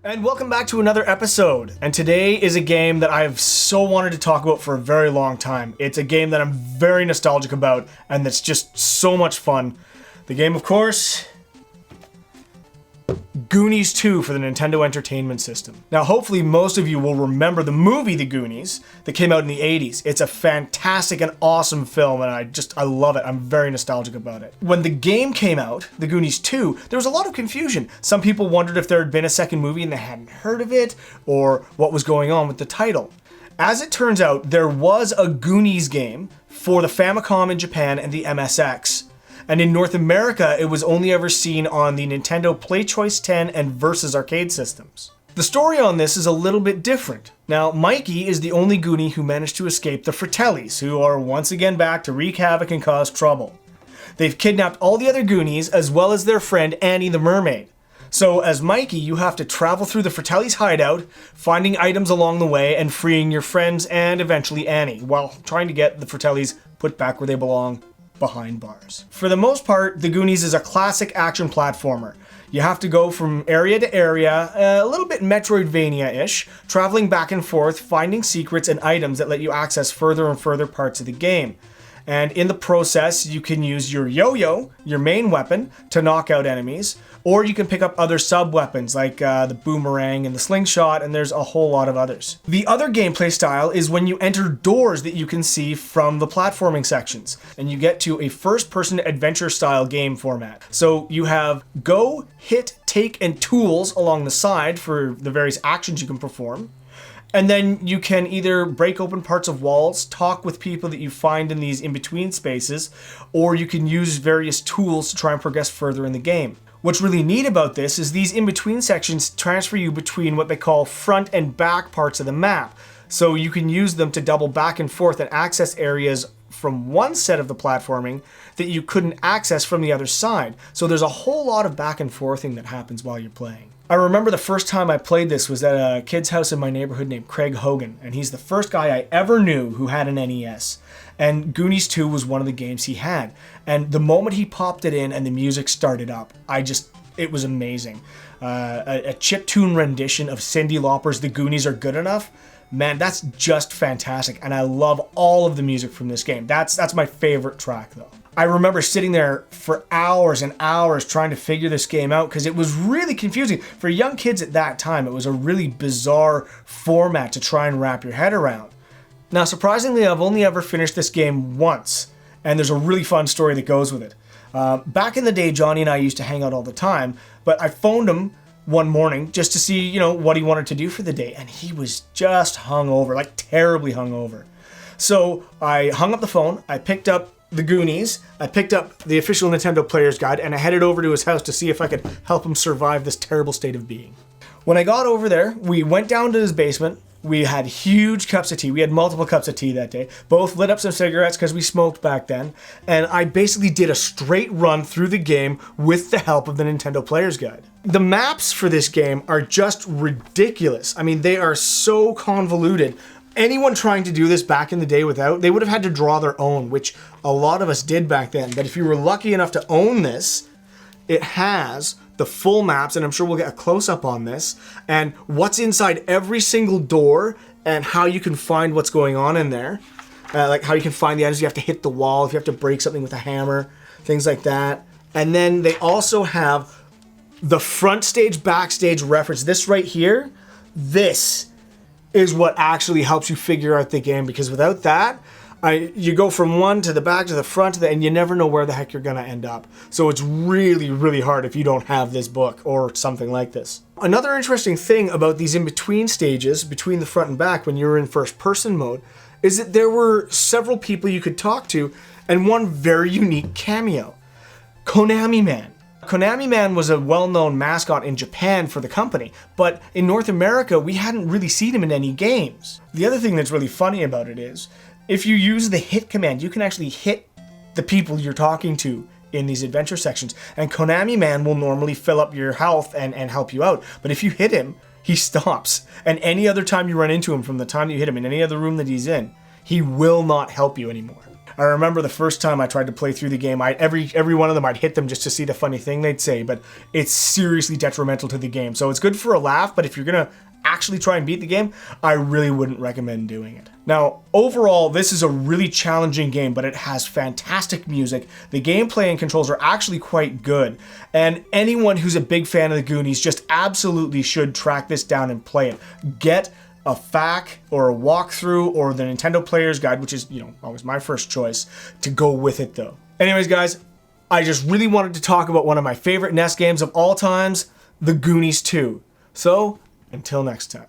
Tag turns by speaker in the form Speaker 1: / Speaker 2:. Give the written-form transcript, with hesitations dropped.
Speaker 1: And welcome back to another episode. And today is a game that I've so wanted to talk about for a very long time. It's a game that I'm very nostalgic about and that's just so much fun. The game, of course, Goonies 2 for the Nintendo Entertainment System. Now, hopefully most of you will remember the movie The Goonies that came out in the 80s. It's a fantastic and awesome film and I love it. I'm very nostalgic about it. When the game came out, The Goonies 2, there was a lot of confusion. Some people wondered if there had been a second movie and they hadn't heard of it or what was going on with the title. As it turns out, there was a Goonies game for the Famicom in Japan and the MSX. And in North America, it was only ever seen on the Nintendo PlayChoice 10 and Versus arcade systems. The story on this is a little bit different. Now, Mikey is the only Goonie who managed to escape the Fratellis, who are once again back to wreak havoc and cause trouble. They've kidnapped all the other Goonies, as well as their friend Annie the Mermaid. So as Mikey, you have to travel through the Fratellis' hideout, finding items along the way, and freeing your friends and eventually Annie, while trying to get the Fratellis put back where they belong, behind bars. For the most part, The Goonies is a classic action platformer. You have to go from area to area, a little bit Metroidvania-ish, traveling back and forth, finding secrets and items that let you access further and further parts of the game. And in the process, you can use your yo-yo, your main weapon, to knock out enemies, or you can pick up other sub-weapons like the boomerang and the slingshot, and there's a whole lot of others. The other gameplay style is when you enter doors that you can see from the platforming sections, and you get to a first-person adventure-style game format. So you have go, hit, take, and tools along the side for the various actions you can perform. And then you can either break open parts of walls, talk with people that you find in these in-between spaces, or you can use various tools to try and progress further in the game. What's really neat about this is these in-between sections transfer you between what they call front and back parts of the map. So you can use them to double back and forth and access areas from one set of the platforming that you couldn't access from the other side. So there's a whole lot of back and forthing that happens while you're playing. I remember the first time I played this was at a kid's house in my neighborhood named Craig Hogan, and he's the first guy I ever knew who had an NES. And Goonies 2 was one of the games he had. And the moment he popped it in and the music started up, it was amazing. A chiptune rendition of Cyndi Lauper's The Goonies Are Good Enough. Man, that's just fantastic, and I love all of the music from this game. That's my favorite track, though. I remember sitting there for hours and hours trying to figure this game out because it was really confusing. For young kids at that time, it was a really bizarre format to try and wrap your head around. Now, surprisingly, I've only ever finished this game once, and there's a really fun story that goes with it. Back in the day, Johnny and I used to hang out all the time, but I phoned him one morning just to see, what he wanted to do for the day, and he was just hungover, like terribly hungover. So I hung up the phone, I picked up The Goonies, I picked up the official Nintendo Player's Guide, and I headed over to his house to see if I could help him survive this terrible state of being. When I got over there, we went down to his basement. We had huge cups of tea. We had multiple cups of tea that day. Both lit up some cigarettes because we smoked back then. And I basically did a straight run through the game with the help of the Nintendo Player's Guide. The maps for this game are just ridiculous. I mean, they are so convoluted. Anyone trying to do this back in the day they would have had to draw their own, which a lot of us did back then. But if you were lucky enough to own this, it has the full maps, and I'm sure we'll get a close-up on this, and what's inside every single door, and how you can find what's going on in there. Like how you can find the items, you have to hit the wall, if you have to break something with a hammer, things like that. And then they also have the front stage, backstage reference. This right here, this is what actually helps you figure out the game, because without that, you go from one to the back to the front and you never know where the heck you're gonna end up. So it's really, really hard if you don't have this book or something like this. Another interesting thing about these in-between stages, between the front and back when you're in first-person mode, is that there were several people you could talk to and one very unique cameo. Konami Man. Konami Man was a well-known mascot in Japan for the company, but in North America, we hadn't really seen him in any games. The other thing that's really funny about it is, if you use the hit command, you can actually hit the people you're talking to in these adventure sections. And Konami Man will normally fill up your health and help you out. But if you hit him, he stops. And any other time you run into him from the time you hit him in any other room that he's in, he will not help you anymore. I remember the first time I tried to play through the game, every one of them I'd hit them just to see the funny thing they'd say, but it's seriously detrimental to the game. So it's good for a laugh, but if you're gonna actually try and beat the game, I really wouldn't recommend doing it. Now, overall, this is a really challenging game, but it has fantastic music. The gameplay and controls are actually quite good, and anyone who's a big fan of the Goonies just absolutely should track this down and play it. Get a FAQ or a walkthrough or the Nintendo Player's Guide, which is, always my first choice, to go with it though. Anyways, guys, I just really wanted to talk about one of my favorite NES games of all times, the Goonies 2. So, until next time.